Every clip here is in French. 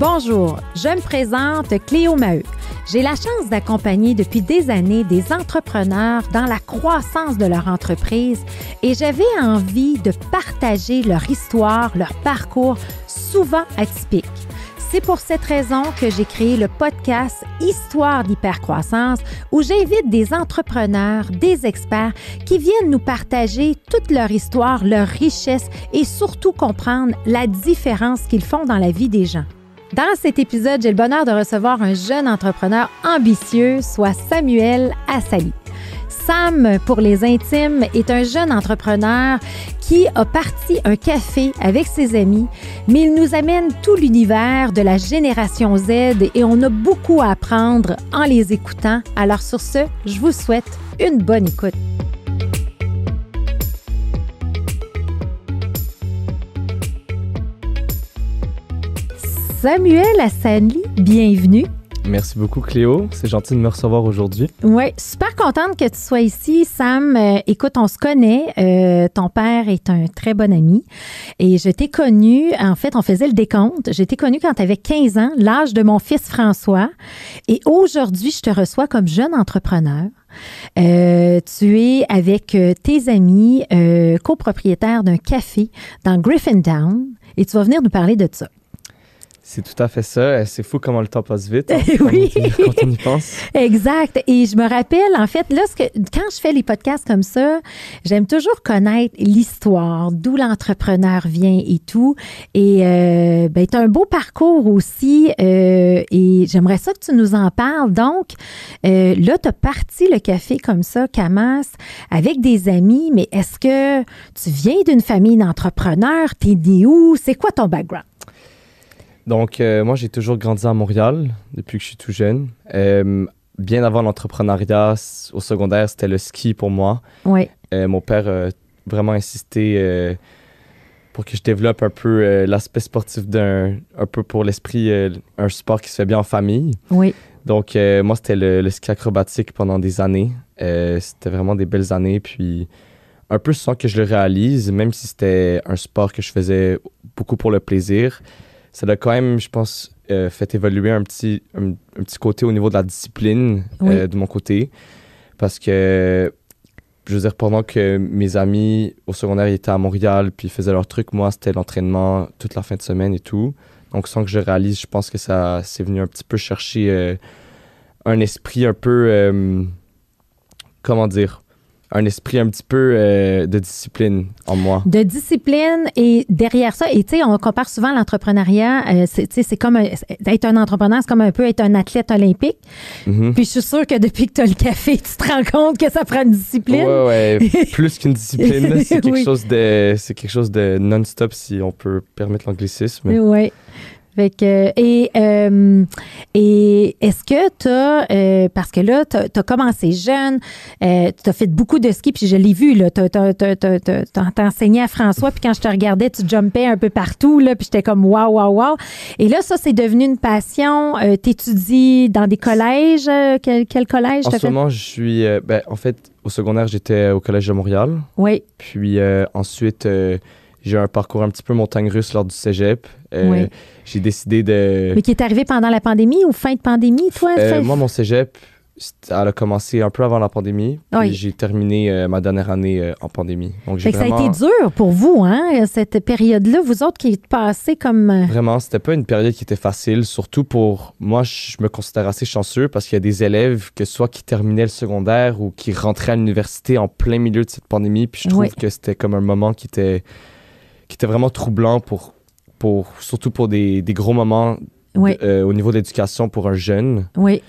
Bonjour, je me présente Cléo Maheu. J'ai la chance d'accompagner depuis des années des entrepreneurs dans la croissance de leur entreprise et j'avais envie de partager leur histoire, leur parcours souvent atypique. C'est pour cette raison que j'ai créé le podcast Histoire d'hypercroissance où j'invite des entrepreneurs, des experts qui viennent nous partager toute leur histoire, leur richesse et surtout comprendre la différence qu'ils font dans la vie des gens. Dans cet épisode, j'ai le bonheur de recevoir un jeune entrepreneur ambitieux, soit Samuel Assali. Sam, pour les intimes, est un jeune entrepreneur qui a parti un café avec ses amis, mais il nous amène tout l'univers de la génération Z et on a beaucoup à apprendre en les écoutant. Alors sur ce, je vous souhaite une bonne écoute. Samuel Assali, bienvenue. Merci beaucoup, Cléo. C'est gentil de me recevoir aujourd'hui. Oui, super contente que tu sois ici, Sam. Écoute, on se connaît. Ton père est un très bon ami. Et je t'ai connu, en fait, on faisait le décompte. Je t'ai connu quand tu avais 15 ans, l'âge de mon fils François. Et aujourd'hui, je te reçois comme jeune entrepreneur. Tu es avec tes amis copropriétaires d'un café dans Griffintown. Et tu vas venir nous parler de ça. C'est tout à fait ça. C'est fou comment le temps passe vite oui. quand on y pense. Exact. Et je me rappelle, en fait, là, quand je fais les podcasts comme ça, j'aime toujours connaître l'histoire, d'où l'entrepreneur vient et tout. Et tu as un beau parcours aussi et j'aimerais ça que tu nous en parles. Donc, là, tu as parti le café comme ça, Camas, avec des amis, mais est-ce que tu viens d'une famille d'entrepreneurs? T'es né où? C'est quoi ton background? Donc, moi, j'ai toujours grandi à Montréal depuis que je suis tout jeune. Bien avant l'entrepreneuriat, au secondaire, c'était le ski pour moi. Oui. Mon père a vraiment insisté pour que je développe un peu l'aspect sportif un peu pour l'esprit, un sport qui se fait bien en famille. Oui. Donc, moi, c'était le ski acrobatique pendant des années. C'était vraiment des belles années. Puis, un peu sans que je le réalise, même si c'était un sport que je faisais beaucoup pour le plaisir, ça a quand même, je pense, fait évoluer un petit côté au niveau de la discipline de mon côté. Parce que, je veux dire, pendant que mes amis au secondaire ils étaient à Montréal puis ils faisaient leur truc, moi, c'était l'entraînement toute la fin de semaine et tout. Donc, sans que je réalise, je pense que ça c'est venu un petit peu chercher un esprit un peu, comment dire, un esprit un petit peu de discipline en moi. De discipline et derrière ça, et tu sais, on compare souvent l'entrepreneuriat, c'est comme être un entrepreneur, c'est comme un peu être un athlète olympique. Mm-hmm. Puis je suis sûre que depuis que tu as le café, tu te rends compte que ça prend une discipline. Ouais, plus qu'une discipline, c'est quelque oui. chose de non-stop, si on peut permettre l'anglicisme. Oui. Fait que, et est-ce que tu as, parce que là, tu as commencé jeune, tu as fait beaucoup de ski, puis je l'ai vu, tu as enseigné à François, puis quand je te regardais, tu jumpais un peu partout, là, puis j'étais comme wow. Et là, ça, c'est devenu une passion. Tu étudies dans des collèges. Quel collège? En ce moment, je suis, en fait, au secondaire, j'étais au Collège de Montréal. Oui. Puis ensuite, j'ai eu un parcours un petit peu montagne russe lors du cégep. Oui. J'ai décidé de... Mais qui est arrivé pendant la pandémie ou fin de pandémie, toi? Moi, mon cégep, elle a commencé un peu avant la pandémie. Puis j'ai terminé ma dernière année en pandémie. Donc, ça a été dur pour vous, hein, cette période-là, vous autres qui êtes passés comme... Vraiment, c'était pas une période qui était facile, surtout pour... Moi, je me considère assez chanceux parce qu'il y a des élèves que soit qui terminaient le secondaire ou qui rentraient à l'université en plein milieu de cette pandémie. Puis je trouve que c'était comme un moment qui était vraiment troublant surtout pour des gros moments au niveau de l'éducation pour un jeune. Oui.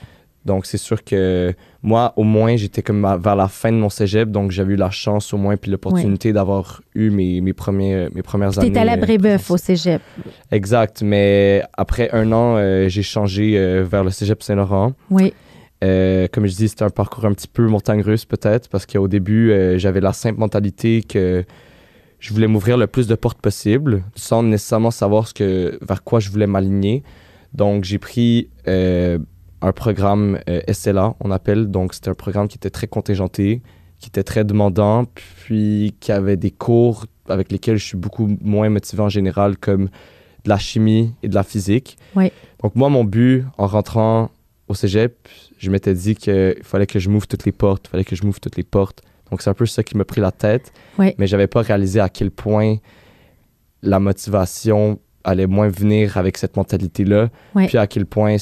Donc, c'est sûr que moi, au moins, j'étais comme vers la fin de mon cégep, donc j'avais eu la chance au moins puis l'opportunité d'avoir eu mes premières années. T'étais allé à Brébeuf au cégep. Exact, mais après un an, j'ai changé vers le cégep Saint-Laurent. Oui. Comme je dis, c'était un parcours un petit peu montagne russe peut-être, parce qu'au début, j'avais la simple mentalité que je voulais m'ouvrir le plus de portes possible, sans nécessairement savoir vers quoi je voulais m'aligner. Donc, j'ai pris un programme SLA, on appelle. Donc, c'était un programme qui était très contingenté, qui était très demandant, puis qui avait des cours avec lesquels je suis beaucoup moins motivé en général, comme de la chimie et de la physique. Oui. Donc moi, mon but en rentrant au cégep, je m'étais dit qu'il fallait que je m'ouvre toutes les portes, Donc c'est un peu ça qui m'a pris la tête, mais j'avais pas réalisé à quel point la motivation allait moins venir avec cette mentalité-là, puis à quel point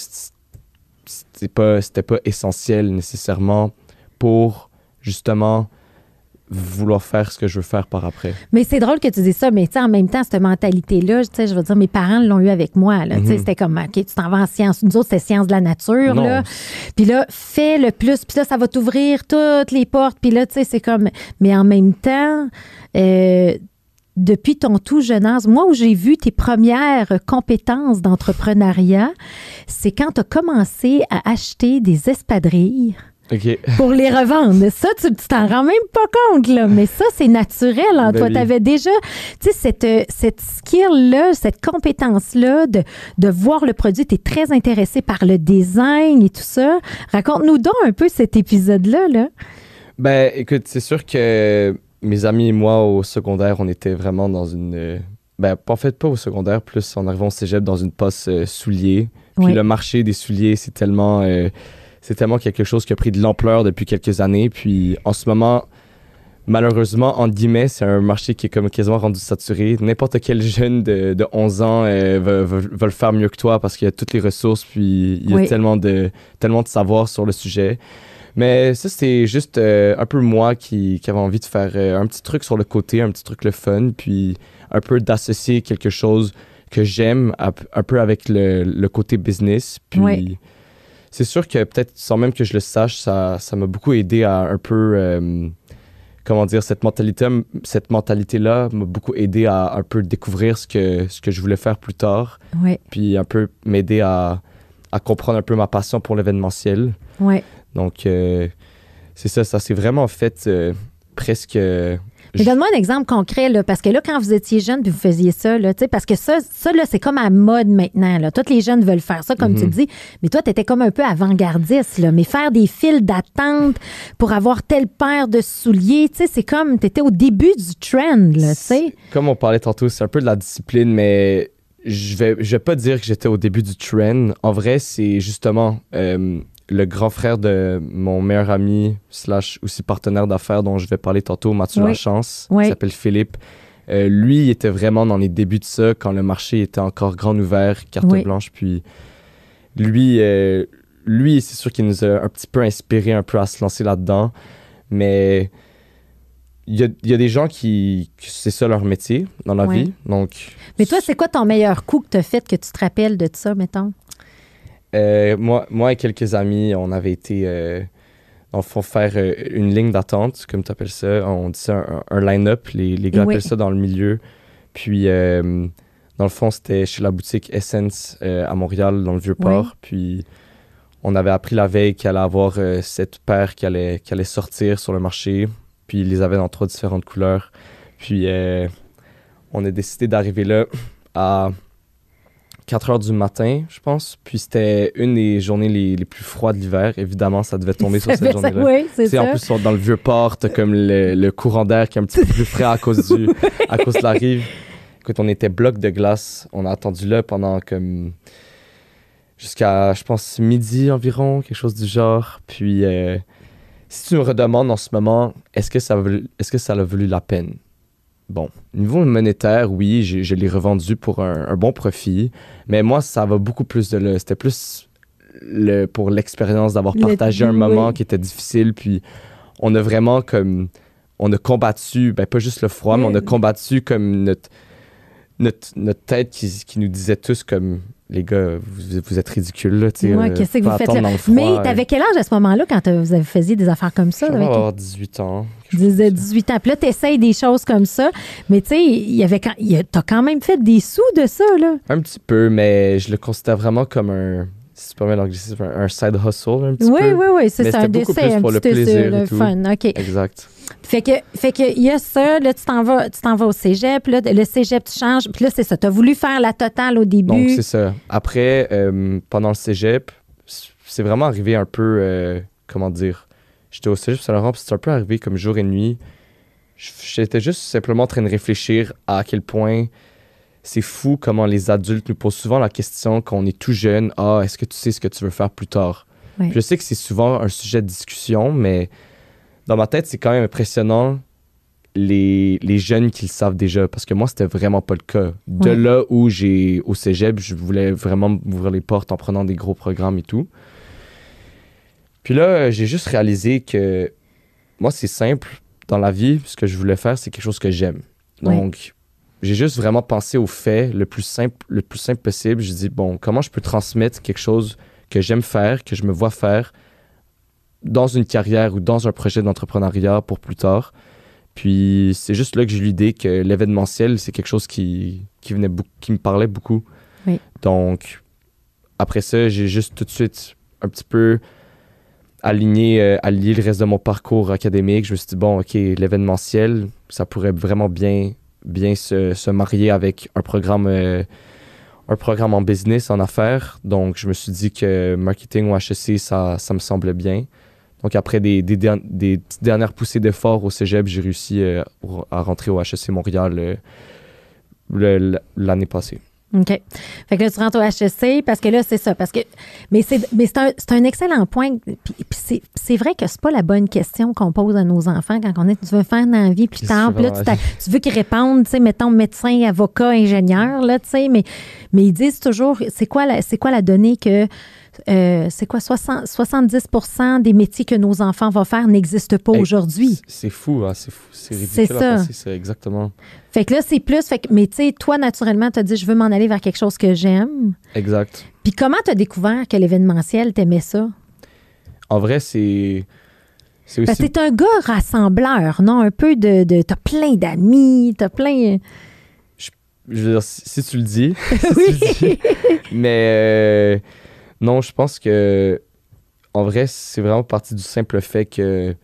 c'était pas essentiel nécessairement pour justement vouloir faire ce que je veux faire par après. Mais c'est drôle que tu dises ça, mais en même temps, cette mentalité-là, je veux dire, mes parents l'ont eu avec moi. Là, C'était comme, OK, tu t'en vas en sciences. Nous autres, c'est sciences de la nature. Là. Puis là, fais le plus. Puis là, ça va t'ouvrir toutes les portes. Puis là, tu sais, c'est comme... Mais en même temps... depuis ton tout jeune âge, moi, où j'ai vu tes premières compétences d'entrepreneuriat, c'est quand tu as commencé à acheter des espadrilles pour les revendre. Ça, tu t'en rends même pas compte, là. Mais ça, c'est naturel en toi. Tu avais déjà, tu sais, cette skill-là, cette compétence-là de voir le produit. Tu es très intéressé par le design et tout ça. Raconte-nous donc un peu cet épisode-là, là. Ben, écoute, c'est sûr que mes amis et moi, au secondaire, on était vraiment dans une... en fait, pas au secondaire, plus en arrivant au cégep, dans une passe souliers. Puis le marché des souliers, c'est tellement quelque chose qui a pris de l'ampleur depuis quelques années. Puis en ce moment, malheureusement, entre guillemets, c'est un marché qui est comme quasiment rendu saturé. N'importe quel jeune de 11 ans va le faire mieux que toi parce qu'il y a toutes les ressources, puis il y a tellement de savoir sur le sujet. Mais ça, c'est juste un peu moi qui avait envie de faire un petit truc sur le côté, un petit truc le fun, puis un peu d'associer quelque chose que j'aime un peu avec le côté business. Puis c'est sûr que peut-être sans même que je le sache, ça m'a beaucoup aidé à un peu, cette mentalité-là m'a beaucoup aidé à un peu découvrir ce que je voulais faire plus tard. Puis un peu m'aider à comprendre un peu ma passion pour l'événementiel. Donc, c'est ça s'est vraiment fait presque... Mais donne-moi un exemple concret, là, parce que là, quand vous étiez jeune puis vous faisiez ça, là, parce que ça là, c'est comme à mode maintenant. Là. Tous les jeunes veulent faire ça, comme tu dis. Mais toi, tu étais comme un peu avant-gardiste. Là. Mais faire des files d'attente pour avoir telle paire de souliers, c'est comme tu étais au début du trend. Là, comme on parlait tantôt, c'est un peu de la discipline, mais je vais pas dire que j'étais au début du trend. En vrai, c'est justement... le grand frère de mon meilleur ami / aussi partenaire d'affaires dont je vais parler tantôt, Mathieu Lachance, qui s'appelle Philippe. Lui, il était vraiment dans les débuts de ça, quand le marché était encore grand ouvert, carte blanche. Puis lui, c'est sûr qu'il nous a un petit peu inspiré un peu à se lancer là-dedans. Mais il y a des gens qui c'est ça leur métier dans la vie. Donc, mais toi, c'est quoi ton meilleur coup que tu as fait que tu te rappelles de ça, mettons? Moi et quelques amis, on avait été, dans le fond, faire une ligne d'attente, comme tu appelles ça. On dit ça un line-up. Les gars appellent ça dans le milieu. Puis, dans le fond, c'était chez la boutique Essence à Montréal, dans le Vieux-Port. Puis, on avait appris la veille qu'il allait avoir cette paire qui allait sortir sur le marché. Puis, ils les avaient dans 3 différentes couleurs. Puis, on a décidé d'arriver là à 4 heures du matin, je pense. Puis c'était une des journées les plus froides de l'hiver. Évidemment, ça devait tomber sur cette journée-là. Oui, c'est ça. En plus, dans le Vieux-Port, t'as comme le courant d'air qui est un petit peu plus frais à cause de la rive. Écoute, on était bloc de glace. On a attendu là pendant comme... jusqu'à, je pense, midi environ, quelque chose du genre. Puis, si tu me redemandes en ce moment, est-ce que ça a valu la peine? Bon, niveau monétaire, oui, je l'ai revendu pour un bon profit, mais moi, ça va beaucoup plus de là. C'était plus pour l'expérience d'avoir partagé un moment qui était difficile, puis on a vraiment comme... On a combattu, pas juste le froid, mais on a combattu comme notre tête qui nous disait tous comme... Les gars, vous êtes ridicules, là, tu sais. Qu'est-ce que vous faites là? Mais t'avais quel âge à ce moment-là quand vous faisiez des affaires comme ça? J'avais avoir 18 ans. 18 ans. Puis là, t'essayes des choses comme ça. Mais tu sais, t'as quand même fait des sous de ça, là. Un petit peu, mais je le considère vraiment comme un... Si tu permets l'anglicisme, un side hustle, un petit peu. Oui, c'est ça. Un dessin, un petit plaisir et tout. Fun, OK. Exact. Fait que il y a ça, là, tu t'en vas au cégep, là, le cégep, tu changes, puis là, c'est ça, tu as voulu faire la totale au début. Donc, c'est ça. Après, pendant le cégep, c'est vraiment arrivé un peu, comment dire, j'étais au cégep Saint-Laurent, puis c'est un peu arrivé comme jour et nuit. J'étais juste simplement en train de réfléchir à quel point c'est fou comment les adultes nous posent souvent la question quand on est tout jeune, « Ah, est-ce que tu sais ce que tu veux faire plus tard? » Oui. Je sais que c'est souvent un sujet de discussion, mais dans ma tête, c'est quand même impressionnant les jeunes qui le savent déjà, parce que moi, c'était vraiment pas le cas. De Ouais. là où au cégep, je voulais vraiment m'ouvrir les portes en prenant des gros programmes et tout. Puis là, j'ai juste réalisé que moi, c'est simple. Dans la vie, ce que je voulais faire, c'est quelque chose que j'aime. Donc, j'ai juste vraiment pensé au fait le plus simple possible. Je dis, bon, comment je peux transmettre quelque chose que j'aime faire, que je me vois faire dans une carrière ou dans un projet d'entrepreneuriat pour plus tard. Puis, c'est juste là que j'ai eu l'idée que l'événementiel, c'est quelque chose qui me parlait beaucoup. Oui. Donc, après ça, j'ai juste tout de suite un petit peu aligné le reste de mon parcours académique. Je me suis dit, bon, OK, l'événementiel, ça pourrait vraiment bien se marier avec un programme en business, en affaires. Donc, je me suis dit que marketing ou HEC, ça me semblait bien. Donc, après des petites dernières poussées d'efforts au cégep, j'ai réussi à rentrer au HEC Montréal l'année passée. OK. Fait que là, tu rentres au HEC parce que là, c'est ça. Mais c'est un excellent point. Puis c'est vrai que c'est pas la bonne question qu'on pose à nos enfants quand on est, tu veux faire dans la vie plus tard. Puis là, tu veux qu'ils répondent, tu sais, mettons médecin, avocat, ingénieur, là, tu sais, mais ils disent toujours, c'est quoi la donnée que c'est quoi, 70% des métiers que nos enfants vont faire n'existent pas aujourd'hui. C'est fou, hein, c'est fou. C'est ridicule c'est ça. À penser, c'est exactement. Fait que là, c'est plus. Mais tu sais, toi, naturellement, tu as dit, je veux m'en aller vers quelque chose que j'aime. Exact. Puis comment tu as découvert que l'événementiel, t'aimais ça? En vrai, c'est aussi... Parce que t'es un gars rassembleur, non? Un peu t'as plein d'amis, t'as plein... Je veux dire, si tu le dis. Oui. Mais non, je pense que en vrai, c'est vraiment parti du simple fait que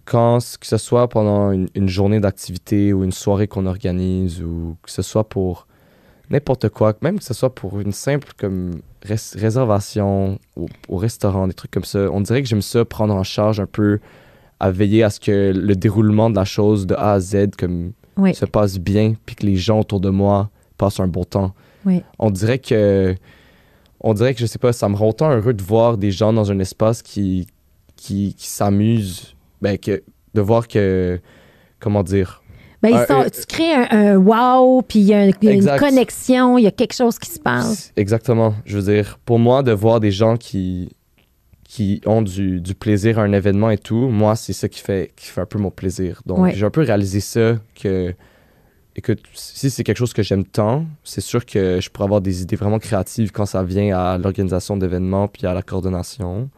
que ce soit pendant une journée d'activité ou une soirée qu'on organise ou que ce soit pour n'importe quoi, même que ce soit pour une simple comme réservation au restaurant, des trucs comme ça, on dirait que j'aime ça prendre en charge un peu, à veiller à ce que le déroulement de la chose de A à Z comme se passe bien puis que les gens autour de moi passent un bon temps. Oui. On dirait que, je sais pas, ça me rend autant heureux de voir des gens dans un espace qui s'amusent, de voir que, comment dire... tu crées un wow, puis il y a une connexion, il y a quelque chose qui se passe. Exactement. Je veux dire, pour moi, de voir des gens qui ont du plaisir à un événement et tout, moi, c'est ça qui fait un peu mon plaisir. Donc, j'ai un peu réalisé ça que... Écoute, si c'est quelque chose que j'aime tant, c'est sûr que je pourrais avoir des idées vraiment créatives quand ça vient à l'organisation d'événements puis à la coordination.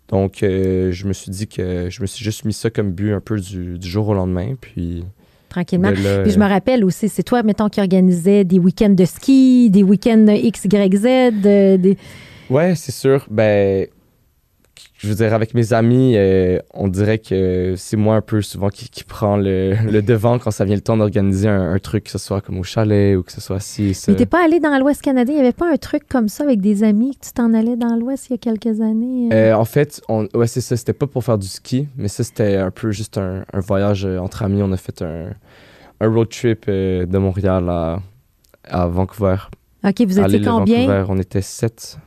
Donc, je me suis dit que je me suis juste mis ça comme but un peu du jour au lendemain, puis... Tranquillement. Puis je me rappelle aussi, c'est toi, mettons, qui organisais des week-ends de ski, des week-ends X, Y, Z, Ouais, c'est sûr. Je veux dire, avec mes amis, on dirait que c'est moi un peu souvent qui prend le devant quand ça vient le temps d'organiser un truc, que ce soit comme au chalet ou que ce soit ci. Mais t'es pas allé dans l'Ouest canadien? Il n'y avait pas un truc comme ça avec des amis que tu t'en allais dans l'Ouest il y a quelques années? En fait, ouais, c'est ça. C'était pas pour faire du ski, mais ça, c'était un peu juste un voyage entre amis. On a fait un road trip de Montréal à Vancouver. OK, vous étiez combien? Vancouver, on était 7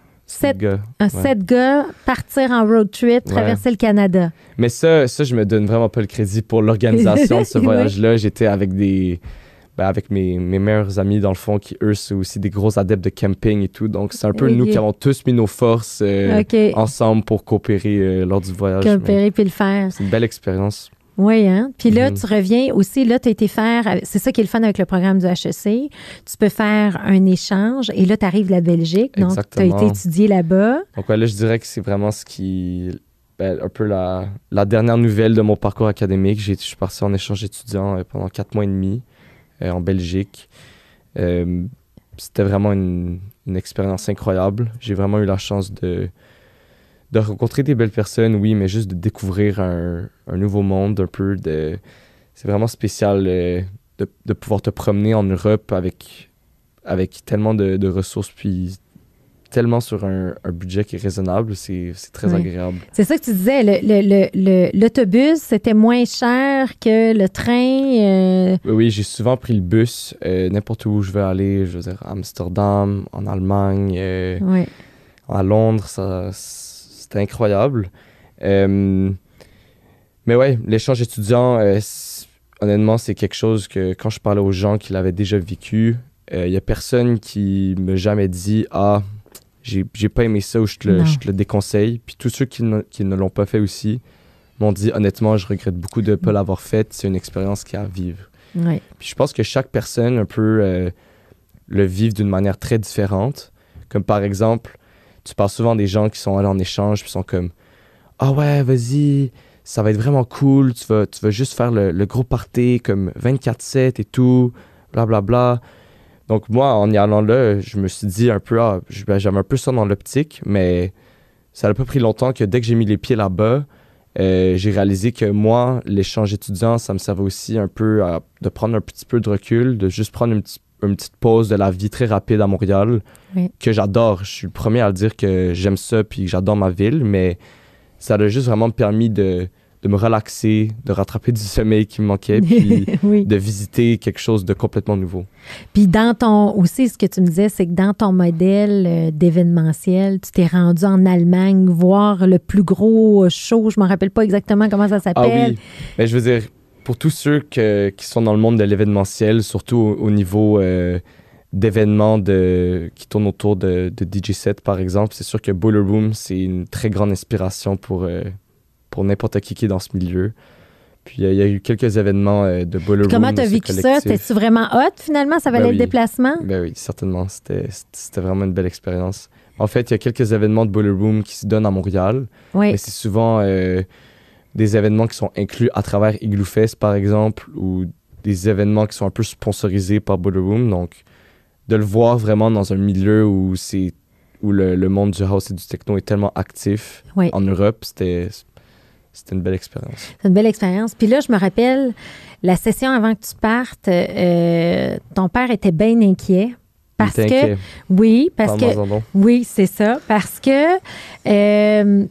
gars. 7 gars, partir en road trip, traverser le Canada. Mais ça, je me donne vraiment pas le crédit pour l'organisation de ce voyage-là. J'étais avec avec mes meilleurs amis, dans le fond, qui, eux, sont aussi des gros adeptes de camping et tout. Donc, c'est un peu nous qui avons tous mis nos forces ensemble pour coopérer lors du voyage. Coopérer puis le faire. C'est une belle expérience. Oui, hein? Puis là, tu reviens aussi, là, tu as été faire, c'est ça qui est le fun avec le programme du HEC, tu peux faire un échange et là, tu arrives de la Belgique, donc tu as été étudier là-bas. Donc là, je dirais que c'est vraiment ce qui, un peu la dernière nouvelle de mon parcours académique. Je suis parti en échange étudiant pendant 4 mois et demi en Belgique. C'était vraiment une expérience incroyable. J'ai vraiment eu la chance de rencontrer des belles personnes, oui, mais juste de découvrir un nouveau monde, un peu de... C'est vraiment spécial de pouvoir te promener en Europe avec tellement de ressources, puis tellement sur un budget qui est raisonnable, c'est très agréable. C'est ça que tu disais, l'autobus, c'était moins cher que le train. Oui, j'ai souvent pris le bus, n'importe où je veux aller, je veux dire, à Amsterdam, en Allemagne, à Londres, c'était incroyable. Mais ouais, l'échange étudiant, honnêtement, c'est quelque chose que quand je parlais aux gens qui l'avaient déjà vécu, il n'y a personne qui m'a jamais dit « Ah, j'ai pas aimé ça » ou je te le déconseille. Puis tous ceux qui ne l'ont pas fait aussi m'ont dit « Honnêtement, je regrette beaucoup de ne pas l'avoir faite. C'est une expérience qu'il y a à vivre. » Puis je pense que chaque personne peut le vivre d'une manière très différente. Comme par exemple, tu parles souvent des gens qui sont allés en échange puis sont comme « Ah ouais, vas-y, ça va être vraiment cool. Tu vas juste faire le gros party comme 24/7 et tout, blablabla. Bla, bla. » Donc moi, en y allant là, je me suis dit un peu, j'avais un peu ça dans l'optique, mais ça n'a pas pris longtemps que dès que j'ai mis les pieds là-bas, j'ai réalisé que moi, l'échange étudiant, ça me servait aussi un peu de prendre un petit peu de recul, de juste prendre une petite pause de la vie très rapide à Montréal, que j'adore. Je suis le premier à le dire que j'aime ça puis que j'adore ma ville, mais ça a juste vraiment permis de me relaxer, de rattraper du sommeil qui me manquait, puis de visiter quelque chose de complètement nouveau. Puis aussi, ce que tu me disais, c'est que dans ton modèle d'événementiel, tu t'es rendu en Allemagne voir le plus gros show, je ne me rappelle pas exactement comment ça s'appelle. Ah oui, mais je veux dire, pour tous ceux qui sont dans le monde de l'événementiel, surtout au niveau d'événements qui tournent autour de DJ set, par exemple, c'est sûr que Boiler Room, c'est une très grande inspiration pour n'importe qui est dans ce milieu. Puis il y a eu quelques événements de Boiler Room. Comment tu as vécu ça? T'es-tu vraiment hot, finalement? Ça valait le déplacement? Ben oui, certainement. C'était vraiment une belle expérience. En fait, il y a quelques événements de Boiler Room qui se donnent à Montréal. Mais c'est souvent des événements qui sont inclus à travers Igloo Fest, par exemple, ou des événements qui sont un peu sponsorisés par Boiler Room. Donc, de le voir vraiment dans un milieu où le monde du house et du techno est tellement actif en Europe, c'était une belle expérience. C'est une belle expérience. Puis là, je me rappelle, la session avant que tu partes, ton père était bien inquiet. Parce que, oui, parce que, oui, c'est ça. Parce que, tu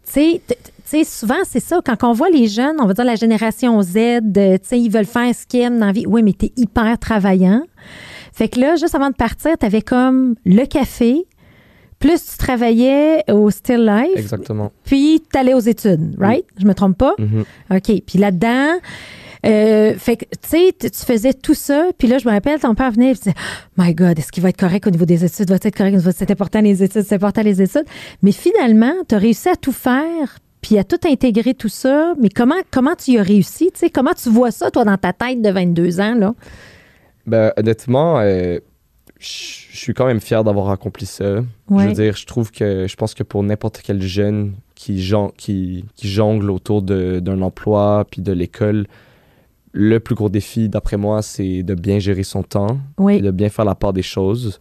sais, souvent, c'est ça. Quand on voit les jeunes, on va dire la génération Z, tu sais, ils veulent faire ce qu'ils aiment dans la vie. Oui, mais t'es hyper travaillant. Fait que là, juste avant de partir, t'avais comme le café. Plus tu travaillais au Still Life. Exactement. Puis tu allais aux études, right? Je me trompe pas? Mm-hmm. OK. Puis là-dedans, fait que, tu sais, tu faisais tout ça. Puis là, je me rappelle, ton père venait et disait « My God, est-ce qu'il va être correct au niveau des études? Va-t-il être correct au niveau c'est important les études, c'est important les études? » Mais finalement, tu as réussi à tout faire puis à tout intégrer tout ça. Mais comment tu y as réussi? Tu sais, comment tu vois ça, toi, dans ta tête de 22 ans, là? Ben, honnêtement, je suis quand même fier d'avoir accompli ça. Je veux dire, je pense que pour n'importe quel jeune qui jongle autour d'un emploi puis de l'école, le plus gros défi, d'après moi, c'est de bien gérer son temps et de bien faire la part des choses.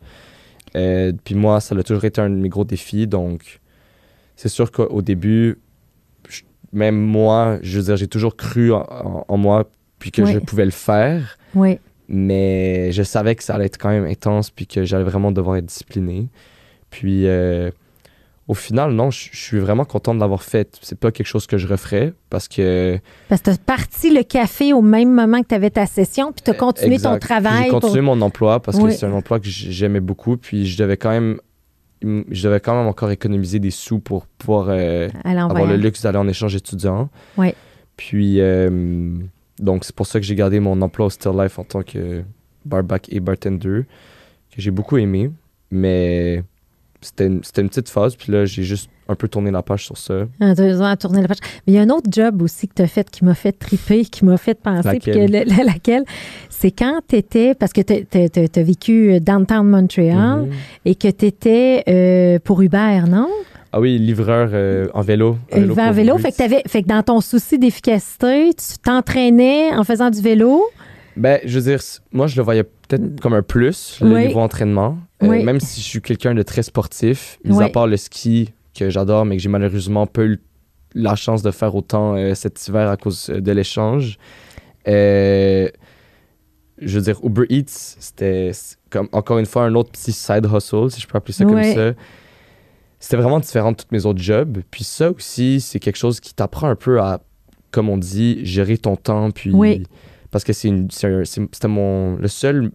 Puis moi, ça a toujours été un de mes gros défis. Donc, c'est sûr qu'au début, même moi, je veux dire, j'ai toujours cru en moi puis que je pouvais le faire. Oui. Mais je savais que ça allait être quand même intense puis que j'allais vraiment devoir être discipliné. Puis au final, non, je suis vraiment content de l'avoir fait. C'est pas quelque chose que je referais parce que t'as parti le café au même moment que tu avais ta session puis t'as continué ton travail. J'ai continué mon emploi parce que c'est un emploi que j'aimais beaucoup puis je devais quand même encore économiser des sous pour pouvoir avoir le luxe d'aller en échange étudiant. Oui. Puis donc, c'est pour ça que j'ai gardé mon emploi au Still Life en tant que barback et bartender, que j'ai beaucoup aimé. Mais c'était une petite phase, puis là, j'ai juste un peu tourné la page sur ça. Tourner la page. Mais il y a un autre job aussi que tu as fait qui m'a fait triper, qui m'a fait penser. Laquelle? C'est quand tu étais, parce que tu as vécu downtown Montréal et que tu étais pour Uber, non? Ah oui, livreur en vélo. En vélo. Fait que dans ton souci d'efficacité, tu t'entraînais en faisant du vélo? Ben, je veux dire, moi, je le voyais peut-être comme un plus, le niveau entraînement. Même si je suis quelqu'un de très sportif, mis à part le ski, que j'adore, mais que j'ai malheureusement pas eu la chance de faire autant cet hiver à cause de l'échange. Je je veux dire, Uber Eats, c'était comme, encore une fois, un autre petit side hustle, si je peux appeler ça comme ça. C'était vraiment différent de tous mes autres jobs. Puis ça aussi, c'est quelque chose qui t'apprend un peu à, comme on dit, gérer ton temps. Puis, parce que c'était le seul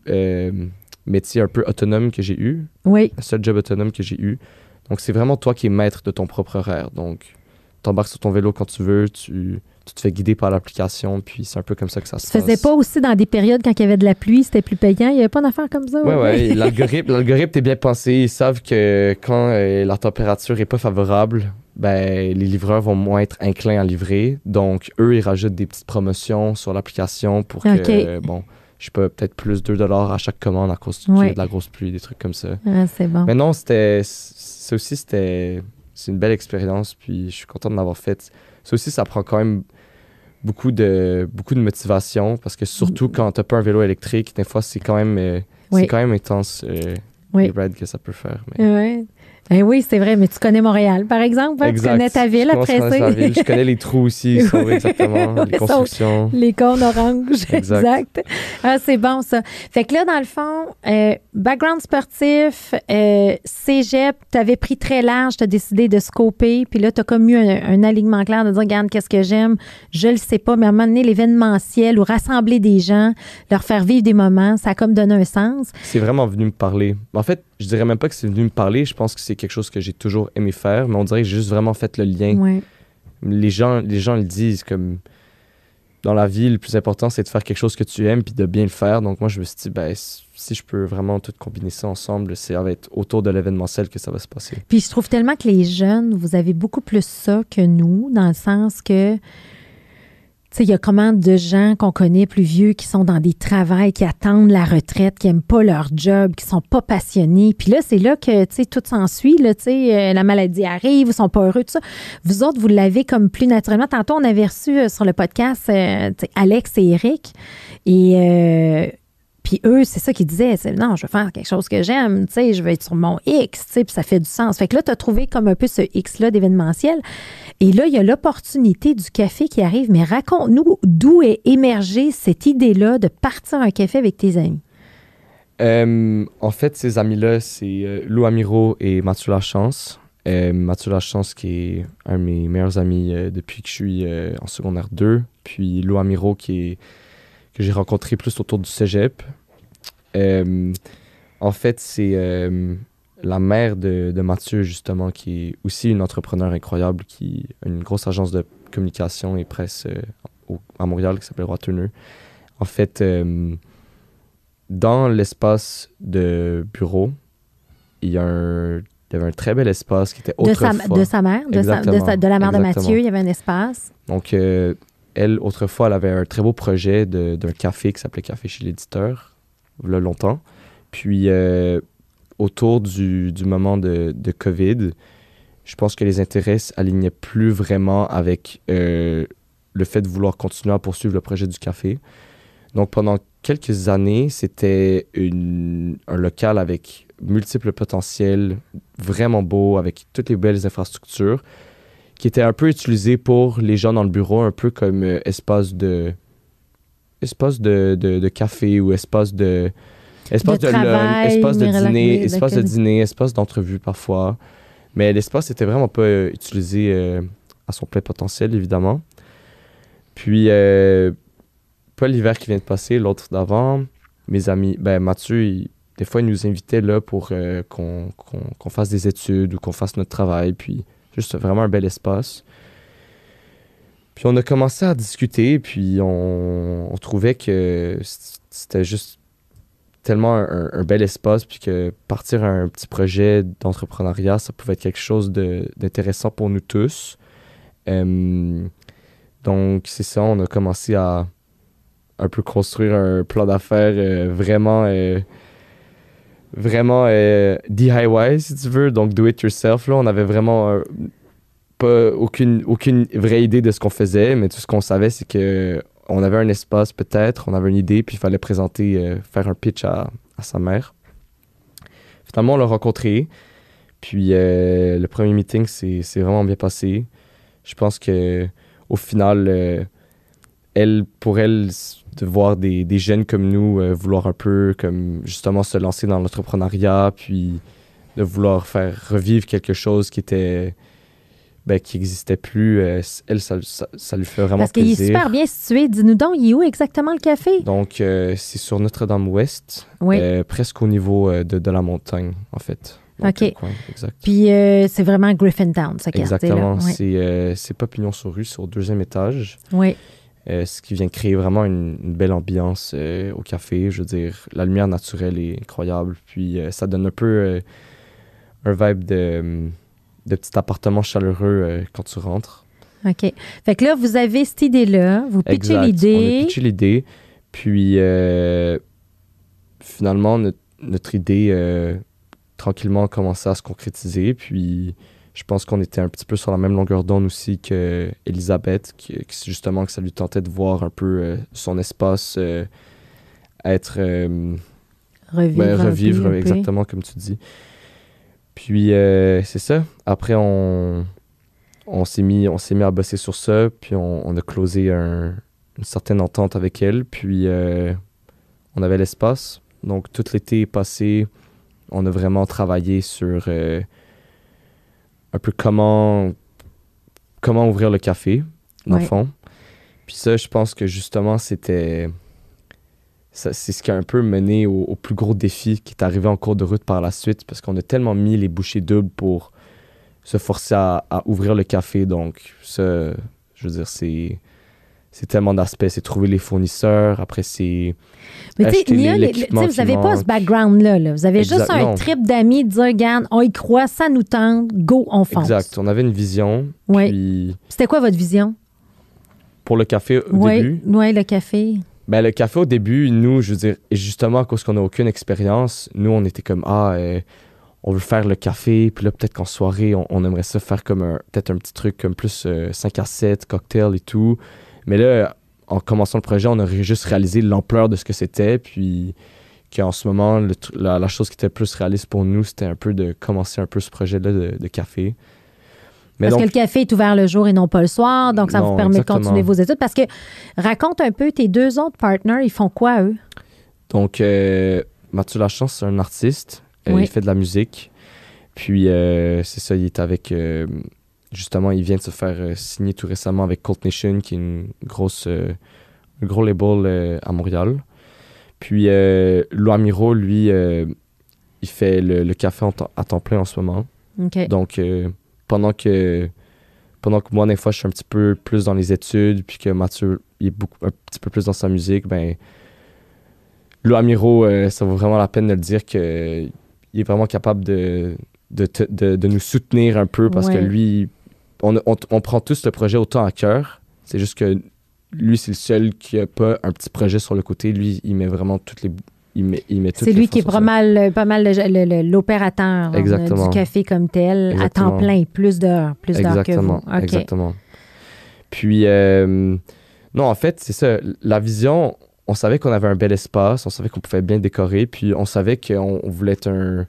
métier un peu autonome que j'ai eu. Oui. Le seul job autonome que j'ai eu. Donc, c'est vraiment toi qui es maître de ton propre horaire. Donc, t'embarques sur ton vélo quand tu veux, tu te fais guider par l'application, puis c'est un peu comme ça que ça se passe. Tu faisais pas aussi dans des périodes quand il y avait de la pluie, c'était plus payant? Il n'y avait pas d'affaires comme ça? Oui. L'algorithme est bien pensé. Ils savent que quand la température est pas favorable, ben, les livreurs vont moins être inclins à livrer. Donc, eux, ils rajoutent des petites promotions sur l'application pour que, je sais pas, peut-être plus $2 à chaque commande à cause de la grosse pluie, des trucs comme ça. Ah, c'est bon. Mais non, c'est une belle expérience, puis je suis content de l'avoir faite. Ça aussi, ça prend quand même beaucoup de motivation, parce que surtout quand t'as pas un vélo électrique, des fois, c'est quand même intense les rides que ça peut faire. Mais... Oui, c'est vrai, mais tu connais Montréal, par exemple. Hein? Tu connais ta ville après ça. Je connais les trous aussi, exactement, les constructions. Les cônes oranges, exact. Ah, c'est bon, ça. Fait que là, dans le fond, background sportif, cégep, tu avais pris très large, tu as décidé de scoper, puis là, tu as comme eu un alignement clair de dire, regarde, qu'est-ce que j'aime, je le sais pas, mais à un moment donné, l'événementiel ou rassembler des gens, leur faire vivre des moments, ça a comme donné un sens. C'est vraiment venu me parler. En fait, je dirais même pas que c'est venu me parler, je pense que c'est quelque chose que j'ai toujours aimé faire, mais on dirait que j'ai juste vraiment fait le lien. Ouais. Les gens le disent, comme dans la vie, le plus important, c'est de faire quelque chose que tu aimes puis de bien le faire. Donc moi, je me suis dit, ben, si je peux vraiment tout combiner ça ensemble, ça va être autour de l'événementiel que ça va se passer. Puis je trouve tellement que les jeunes, vous avez beaucoup plus ça que nous, dans le sens que tu sais, il y a comment de gens qu'on connaît plus vieux qui sont dans des travails, qui attendent la retraite, qui n'aiment pas leur job, qui sont pas passionnés. Puis là, c'est là que, tu sais, tout s'ensuit, là, tu sais, la maladie arrive, ils sont pas heureux, tout ça. Vous autres, vous l'avez comme plus naturellement. Tantôt, on avait reçu sur le podcast, tu sais, Alex et Eric. Et puis eux, c'est ça qu'ils disaient, non, je veux faire quelque chose que j'aime, tu sais, je veux être sur mon X, tu sais, puis ça fait du sens. Fait que là, tu as trouvé comme un peu ce X-là d'événementiel. Et là, il y a l'opportunité du café qui arrive, mais raconte-nous d'où est émergée cette idée-là de partir un café avec tes amis. En fait, ces amis-là, c'est Lou Amiro et Mathieu Lachance. Mathieu Lachance qui est un de mes meilleurs amis depuis que je suis en secondaire 2. Puis Lou Amiro que j'ai rencontré plus autour du cégep. En fait, c'est la mère de Mathieu, justement, qui est aussi une entrepreneur incroyable, qui a une grosse agence de communication et presse à Montréal qui s'appelle Roi Turner. En fait, dans l'espace de bureau, il y avait un très bel espace qui était autrefois... De sa mère, de la mère de Mathieu, il y avait un espace. Donc, elle, autrefois, elle avait un très beau projet d'un café qui s'appelait Café chez l'éditeur, il y a longtemps. Puis, autour du moment de COVID, je pense que les intérêts s'alignaient plus vraiment avec le fait de vouloir continuer à poursuivre le projet du café. Donc, pendant quelques années, c'était un local avec multiples potentiels, vraiment beau, avec toutes les belles infrastructures, qui était un peu utilisé pour les gens dans le bureau, un peu comme espace de café ou espace de travail, espace de dîner, espace d'entrevue parfois. Mais l'espace n'était vraiment pas utilisé à son plein potentiel, évidemment. Puis, pas l'hiver qui vient de passer, l'autre d'avant, mes amis, Mathieu, des fois, il nous invitait là pour qu'on fasse des études ou qu'on fasse notre travail. Puis, juste vraiment un bel espace. Puis, on a commencé à discuter, puis on trouvait que c'était juste tellement un bel espace, puis que partir un petit projet d'entrepreneuriat, ça pouvait être quelque chose d'intéressant pour nous tous. Donc, c'est ça, on a commencé à un peu construire un plan d'affaires vraiment DIY, si tu veux, donc do it yourself. Là, on avait vraiment pas aucune vraie idée de ce qu'on faisait, mais tout ce qu'on savait, c'est que on avait un espace peut-être, on avait une idée, puis il fallait présenter, faire un pitch à sa mère. Finalement, on l'a rencontré, puis le premier meeting c'est vraiment bien passé. Je pense que au final, pour elle, de voir des jeunes comme nous vouloir un peu, comme justement, se lancer dans l'entrepreneuriat, puis de vouloir faire revivre quelque chose qui était... qui n'existait plus. Elle, ça lui fait vraiment Parce qu'il est plaisir. super bien situé. Dis-nous donc, il est où exactement le café? Donc, c'est sur Notre-Dame-Ouest, Oui. presque au niveau de la montagne, en fait. Donc, OK. le coin, exact. Puis c'est vraiment Griffintown, ce quartier-là. Exactement. Oui. C'est pas Pignon-sur-Rue, c'est au 2e étage. Oui. Ce qui vient créer vraiment une belle ambiance au café. Je veux dire, la lumière naturelle est incroyable. Puis, ça donne un peu un vibe de petit appartement chaleureux quand tu rentres. OK. Fait que là, vous avez cette idée-là, vous pitchez Exact. l'idée. On a pitché l'idée, puis finalement, notre idée, tranquillement, a commencé à se concrétiser, puis je pense qu'on était un petit peu sur la même longueur d'onde aussi qu'Elisabeth, justement, que ça lui tentait de voir un peu son espace être... revivre exactement comme tu dis. Puis, c'est ça. Après, on s'est mis à bosser sur ça, puis on a closé une certaine entente avec elle, puis on avait l'espace. Donc, tout l'été est passé, on a vraiment travaillé sur un peu comment ouvrir le café, dans le fond. Puis ça, je pense que justement, c'est ce qui a un peu mené au plus gros défi qui est arrivé en cours de route par la suite, parce qu'on a tellement mis les bouchées doubles pour se forcer à ouvrir le café. Donc, ça, je veux dire, c'est tellement d'aspects. C'est trouver les fournisseurs, après c'est acheter l'équipement vous n'avez pas ce background-là. Là. Vous avez juste un trip d'amis de dire, regarde, on y croit, ça nous tente, go, on fonce. Exact. On avait une vision. Oui. Puis... C'était quoi votre vision? Pour le café au début? Oui, le café. Le café au début, nous, je veux dire, justement à cause qu'on n'a aucune expérience, nous, on était comme, on veut faire le café, puis là, peut-être qu'en soirée, on aimerait ça faire comme peut-être un petit truc comme plus 5 à 7, cocktail et tout. Mais là, en commençant le projet, on aurait juste réalisé l'ampleur de ce que c'était, puis qu'en ce moment, la chose qui était plus réaliste pour nous, c'était un peu de commencer un peu ce projet-là de café. Parce que le café est ouvert le jour et non pas le soir, donc ça vous permet de continuer vos études. Parce que, raconte un peu, tes 2 autres partners, ils font quoi, eux? Donc, Mathieu Lachance, c'est un artiste. Il fait de la musique. Puis, c'est ça, il est avec... justement, il vient de se faire signer tout récemment avec Cult Nation, qui est un gros label à Montréal. Puis, Loamiro, lui, il fait le café à temps plein en ce moment. Okay. Donc... Pendant que moi, des fois, je suis un petit peu plus dans les études, puis que Mathieu il est un petit peu plus dans sa musique, Loamiro, ça vaut vraiment la peine de le dire qu'il est vraiment capable de nous soutenir un peu, parce que lui, on prend tous le projet autant à cœur. C'est juste que lui, c'est le seul qui n'a pas un petit projet sur le côté. Lui, il met vraiment toutes les... C'est lui qui est pas mal l'opérateur du café comme tel, exactement. À temps plein, plus d'heures que vous. Okay. Exactement. Puis, non, en fait, c'est ça. La vision, on savait qu'on avait un bel espace, on savait qu'on pouvait bien décorer, puis on savait qu'on voulait être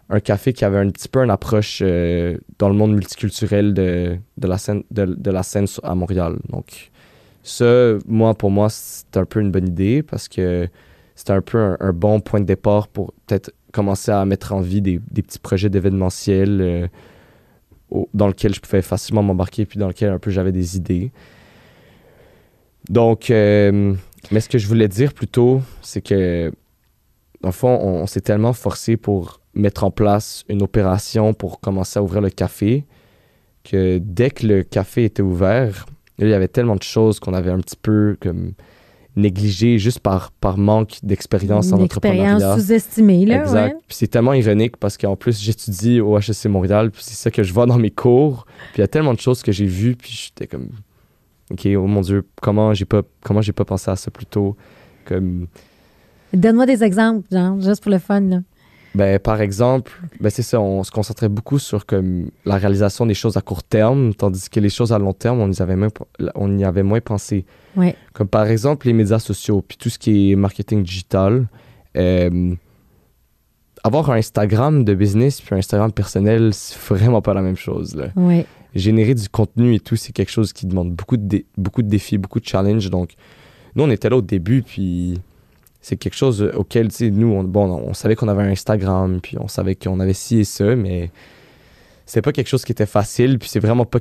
un café qui avait un petit peu une approche dans le monde multiculturel de la scène à Montréal. Donc, ça, pour moi, c'est un peu une bonne idée, parce que c'était un peu un bon point de départ pour peut-être commencer à mettre en vie des petits projets d'événementiel dans lesquels je pouvais facilement m'embarquer, puis dans lesquels un peu j'avais des idées. Donc, mais ce que je voulais dire plutôt, c'est que, dans le fond, on s'est tellement forcé pour mettre en place une opération pour commencer à ouvrir le café, que dès que le café était ouvert, il y avait tellement de choses qu'on avait un petit peu comme négligé juste par manque d'expérience en entrepreneuriat. Une expérience sous-estimée, là. Exact. Ouais. Puis c'est tellement ironique parce qu'en plus, j'étudie au HEC Montréal, puis c'est ça que je vois dans mes cours. Puis il y a tellement de choses que j'ai vues, puis j'étais comme, OK, oh mon Dieu, comment j'ai pas pensé à ça plus tôt? Comme... Donne-moi des exemples, genre, juste pour le fun, là. Par exemple, c'est ça, on se concentrait beaucoup sur comme, la réalisation des choses à court terme, tandis que les choses à long terme, on y avait moins pensé. Ouais. Comme par exemple les médias sociaux, puis tout ce qui est marketing digital. Avoir un Instagram de business puis un Instagram personnel, c'est vraiment pas la même chose, là. Ouais. Générer du contenu et tout, c'est quelque chose qui demande beaucoup de défis, beaucoup de challenges. Donc, nous, on était là au début, puis c'est quelque chose auquel, tu sais, nous, on savait qu'on avait un Instagram, puis on savait qu'on avait ci et ça, mais c'est pas quelque chose qui était facile, puis c'est vraiment pas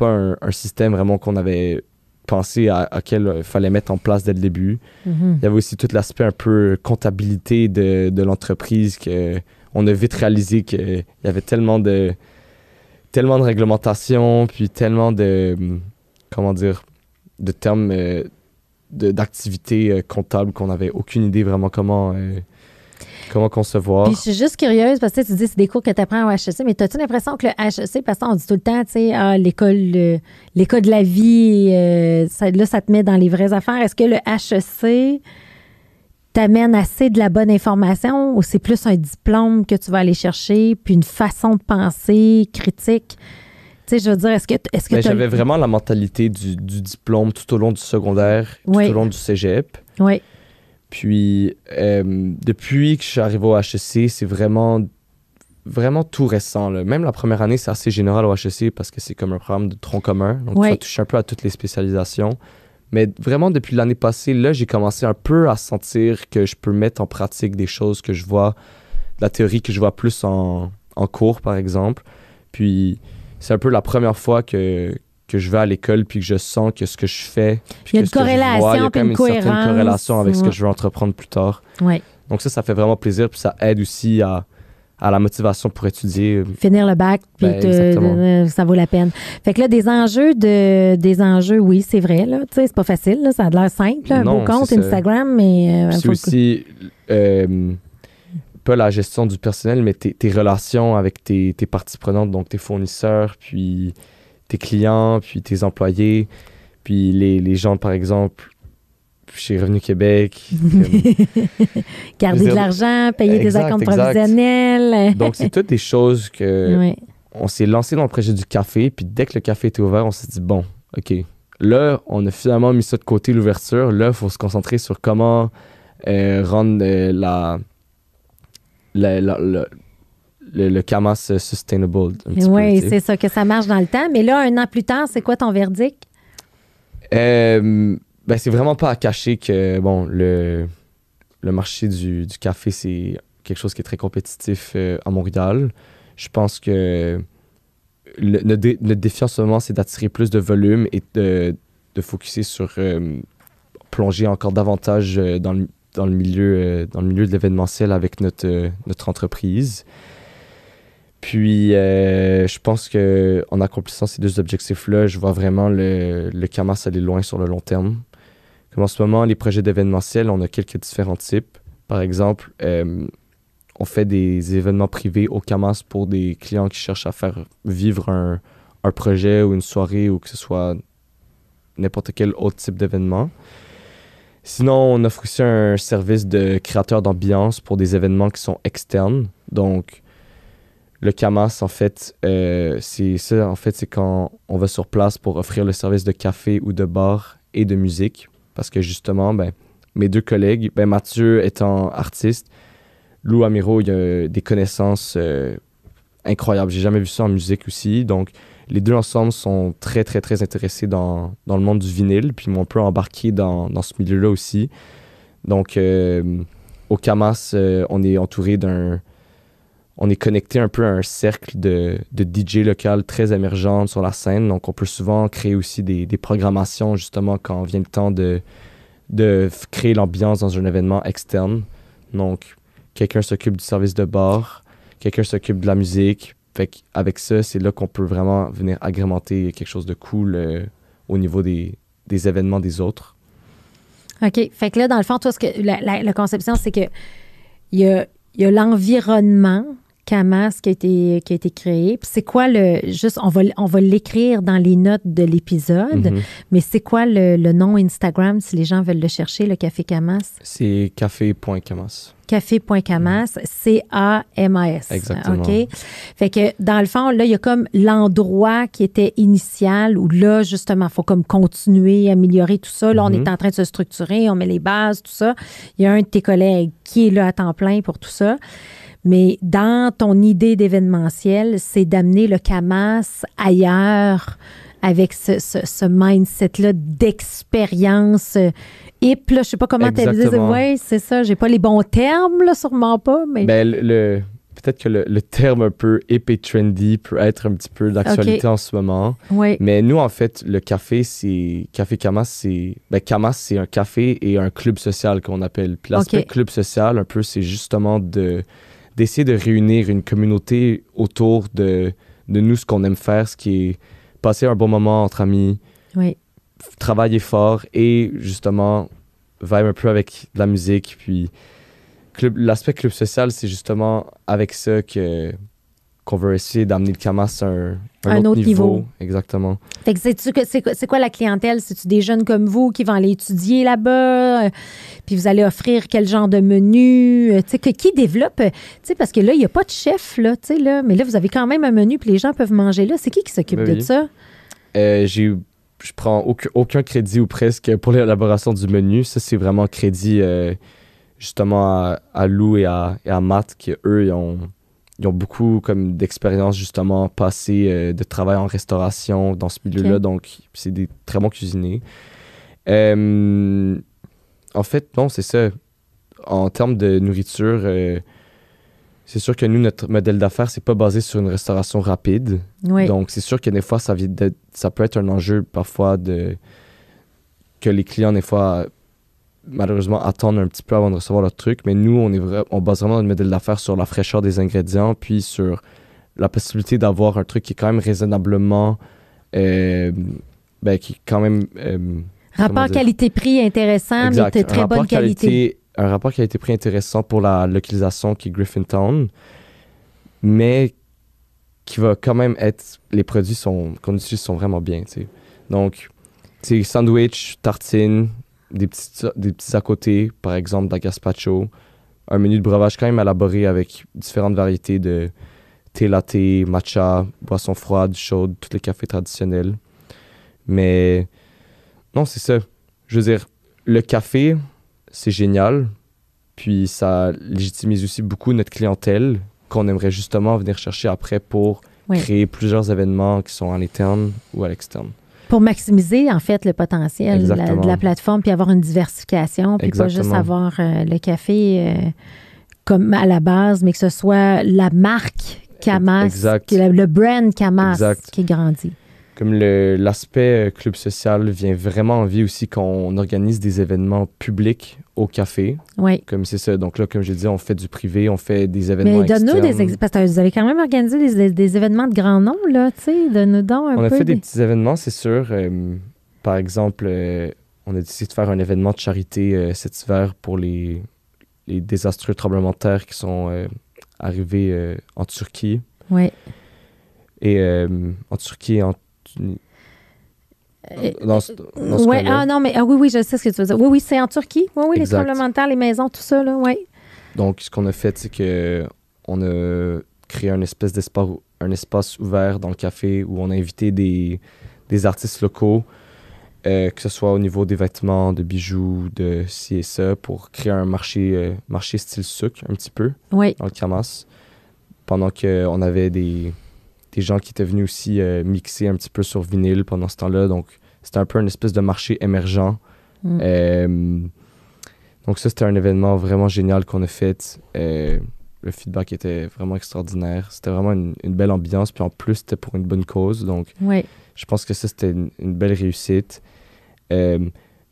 un système vraiment qu'on avait pensé à quel il fallait mettre en place dès le début. Mhm. Il y avait aussi tout l'aspect un peu comptabilité de l'entreprise qu'on a vite réalisé qu'il y avait tellement de réglementations, puis tellement de, comment dire, de termes d'activités comptables qu'on n'avait aucune idée vraiment comment concevoir. Puis je suis juste curieuse parce que tu dis c'est des cours que tu apprends au HEC, mais as-tu l'impression que le HEC, parce qu'on dit tout le temps, tu sais, l'école de la vie, ça te met dans les vraies affaires. Est-ce que le HEC t'amène assez de la bonne information ou c'est plus un diplôme que tu vas aller chercher, puis une façon de penser critique? Tu sais, je veux dire, est-ce que j'avais vraiment la mentalité du diplôme tout au long du secondaire, tout au long du cégep. Oui. Puis, depuis que je suis arrivé au HEC, c'est vraiment, vraiment tout récent, là. Même la première année, c'est assez général au HEC parce que c'est comme un programme de tronc commun. Donc, tu vas toucher un peu à toutes les spécialisations. Mais vraiment, depuis l'année passée, là, j'ai commencé un peu à sentir que je peux mettre en pratique des choses que je vois, de la théorie que je vois plus en cours, par exemple. Puis, c'est un peu la première fois que je vais à l'école puis que je sens que ce que je fais, puis il y a une corrélation, il y a quand même une certaine corrélation avec ce que ouais. je veux entreprendre plus tard. Ouais. Donc ça fait vraiment plaisir, puis ça aide aussi à la motivation pour étudier. Finir le bac, puis ça vaut la peine. Fait que là, des enjeux, oui, c'est vrai, là. Tu sais, c'est pas facile, là, ça a l'air simple, là, un beau compte Instagram, mais... c'est aussi pas la gestion du personnel, mais tes relations avec tes parties prenantes, donc tes fournisseurs, puis tes clients, puis tes employés, puis les gens, par exemple, chez Revenu Québec. Garder de l'argent, payer des acomptes provisionnels. Donc, c'est toutes des choses que on s'est lancé dans le projet du café, puis dès que le café était ouvert, on s'est dit, bon, OK, là, on a finalement mis ça de côté, l'ouverture. Là, il faut se concentrer sur comment rendre le CAMAS sustainable. Oui, c'est ça, que ça marche dans le temps. Mais là, 1 an plus tard, c'est quoi ton verdict? C'est vraiment pas à cacher que, bon, le marché du café, c'est quelque chose qui est très compétitif à Montréal. Je pense que notre défi en ce moment, c'est d'attirer plus de volume et de focusser sur plonger encore davantage dans le milieu de l'événementiel avec notre entreprise. Puis, je pense qu'en accomplissant ces 2 objectifs-là, je vois vraiment le CAMAS aller loin sur le long terme. Comme en ce moment, les projets d'événementiel, on a quelques différents types. Par exemple, on fait des événements privés au CAMAS pour des clients qui cherchent à faire vivre un projet ou une soirée ou que ce soit n'importe quel autre type d'événement. Sinon, on offre aussi un service de créateur d'ambiance pour des événements qui sont externes. Donc, le CAMAS, en fait, c'est quand on va sur place pour offrir le service de café ou de bar et de musique. Parce que justement, mes 2 collègues, Mathieu étant artiste, Lou Amiro, il a des connaissances incroyables. J'ai jamais vu ça en musique aussi. Donc, les 2 ensemble sont très, très, très intéressés dans le monde du vinyle. Puis, ils m'ont un peu embarqué dans ce milieu-là aussi. Donc, au CAMAS, on est entouré on est connecté un peu à un cercle de DJ local très émergent sur la scène. Donc, on peut souvent créer aussi des programmations, justement, quand vient le temps de créer l'ambiance dans un événement externe. Donc, quelqu'un s'occupe du service de bar, quelqu'un s'occupe de la musique. Fait qu'avec ça, c'est là qu'on peut vraiment venir agrémenter quelque chose de cool au niveau des événements des autres. OK. Fait que là, dans le fond, toi, la conception, c'est que il y a l'environnement CAMAS qui a été créé. Puis c'est quoi on va l'écrire dans les notes de l'épisode, mais c'est quoi le nom Instagram si les gens veulent le chercher, le Café CAMAS? C'est café.camas. Café.camas, C-A-M-A-S. Exactement. OK? Fait que dans le fond, là, il y a comme l'endroit qui était initial où là, justement, il faut comme continuer, améliorer tout ça. Là, on est en train de se structurer, on met les bases, tout ça. Il y a un de tes collègues qui est là à temps plein pour tout ça. Mais dans ton idée d'événementiel, c'est d'amener le CAMAS ailleurs, avec ce mindset-là d'expérience hip, là, je sais pas comment tu dit. Oui, c'est ça. J'ai pas les bons termes, là, sûrement pas. Mais... Ben, peut-être que le terme un peu hip et trendy peut être un petit peu d'actualité en ce moment. Oui. Mais nous, en fait, le café, Café Camas, Camas, c'est un café et un club social qu'on appelle. Puis l'aspect club social, un peu, c'est justement d'essayer de réunir une communauté autour de nous, ce qu'on aime faire, ce qui est passer un bon moment entre amis, travailler fort et justement vibe un peu avec de la musique. Puis l'aspect club social, c'est justement avec ça qu'on veut essayer d'amener le Camas à un autre niveau. Exactement. Fait que c'est quoi la clientèle? C'est-tu des jeunes comme vous qui vont aller étudier là-bas? Puis vous allez offrir quel genre de menu? Qui développe? Parce que là, il n'y a pas de chef, là, mais là, vous avez quand même un menu puis les gens peuvent manger là. C'est qui s'occupe de ça? Je prends aucun crédit ou presque pour l'élaboration du menu. Ça, c'est vraiment crédit justement à Lou et à Matt, qui eux, ils ont beaucoup comme d'expérience justement passée de travail en restauration dans ce milieu-là. Donc, c'est des très bons cuisiniers. En fait, non, c'est ça. En termes de nourriture, c'est sûr que nous, notre modèle d'affaires, c'est pas basé sur une restauration rapide. Oui. Donc, c'est sûr que des fois, ça peut être un enjeu parfois que les clients, des fois, malheureusement, attendent un petit peu avant de recevoir leur truc. Mais nous, on base vraiment notre modèle d'affaires sur la fraîcheur des ingrédients, puis sur la possibilité d'avoir un truc qui est quand même raisonnablement... qui est quand même... rapport qualité-prix intéressant, exact. Mais de très bonne qualité. Un rapport qualité-prix intéressant pour la localisation qui est Griffintown, mais qui va quand même être... Les produits qu'on utilise sont vraiment bien, tu sais. Donc, c'est sandwich, tartines, des petits à côté, par exemple, de la gazpacho, un menu de breuvage quand même élaboré avec différentes variétés de thé latte, matcha, boissons froides, chaudes, tous les cafés traditionnels. Mais non, c'est ça. Je veux dire, le café, c'est génial, puis ça légitimise aussi beaucoup notre clientèle qu'on aimerait justement venir chercher après pour créer plusieurs événements qui sont à l'interne ou à l'externe. Pour maximiser, en fait, le potentiel de la plateforme, puis avoir une diversification, puis pas juste avoir le café comme à la base, mais que ce soit la marque Camas, le brand Camas qui grandit. Comme l'aspect club social vient vraiment en vie aussi quand on organise des événements publics au café. Oui. Comme c'est ça. Donc là, comme je dis, on fait du privé, on fait des événements externes. Mais donne-nous parce que vous avez quand même organisé des événements de grand nom, là, tu sais. Donne-nous donc un peu. On a fait des petits événements, c'est sûr. Par exemple, on a décidé de faire un événement de charité cet hiver pour les désastreux tremblements de terre qui sont arrivés en Turquie. Oui. Et en Turquie, dans ce cas-là. Oui, je sais ce que tu veux dire. Oui, c'est en Turquie. Oui, les tremblements de terre, les maisons, tout ça, là, oui. Donc, ce qu'on a fait, c'est qu'on a créé un espace ouvert dans le café où on a invité des artistes locaux, que ce soit au niveau des vêtements, de bijoux, de ci et ça, pour créer un marché style souk, un petit peu, dans le Camas. Pendant qu'on avait des gens qui étaient venus aussi mixer un petit peu sur vinyle pendant ce temps-là. Donc, c'était un peu une espèce de marché émergent. Donc, ça, c'était un événement vraiment génial qu'on a fait. Le feedback était vraiment extraordinaire. C'était vraiment une belle ambiance. Puis en plus, c'était pour une bonne cause. Donc, je pense que ça, c'était une belle réussite.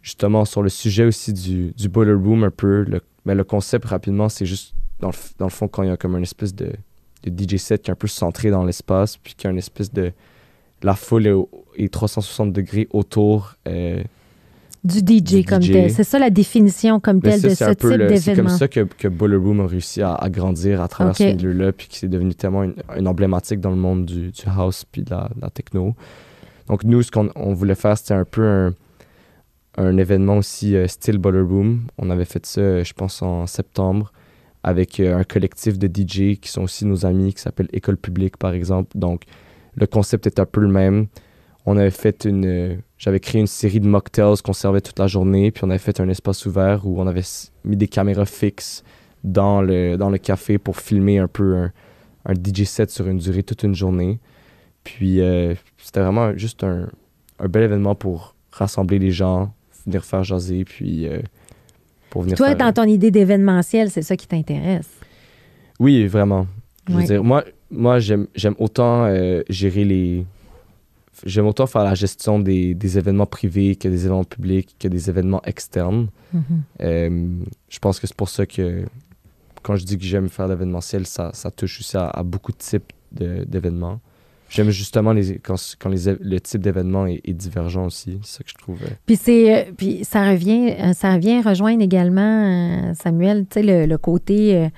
Justement, sur le sujet aussi du boiler room, un peu, le concept, rapidement, c'est juste, dans le fond, quand il y a comme une espèce de DJ set qui est un peu centré dans l'espace, puis qui a une espèce de... La foule est 360 degrés autour du DJ comme tel. C'est ça la définition comme telle de ce type d'événement. C'est comme ça que Boiler Room a réussi à grandir à travers ce milieu-là, puis qui c'est devenu tellement une emblématique dans le monde du house puis de la techno. Donc nous, ce qu'on voulait faire, c'était un peu un événement aussi style Boiler Room. On avait fait ça, je pense, en septembre, avec un collectif de DJ qui sont aussi nos amis, qui s'appelle École Publique, par exemple. Donc, le concept est un peu le même. On avait fait j'avais créé une série de mocktails qu'on servait toute la journée, puis on avait fait un espace ouvert où on avait mis des caméras fixes dans le café pour filmer un peu un DJ set sur une durée toute une journée. Puis c'était vraiment juste un bel événement pour rassembler les gens, venir faire jaser, puis pour venir Toi, faire... dans ton idée d'événementiel, c'est ça qui t'intéresse? Oui, vraiment. Je veux Oui. dire, moi j'aime autant gérer les... J'aime autant faire la gestion des événements privés que des événements publics, que des événements externes. Je pense que c'est pour ça que quand je dis que j'aime faire l'événementiel, ça touche aussi à beaucoup de types d'événements. J'aime justement quand le type d'événement est divergent aussi. C'est ça que je trouve. Puis ça revient rejoindre également, Samuel, tu sais, le côté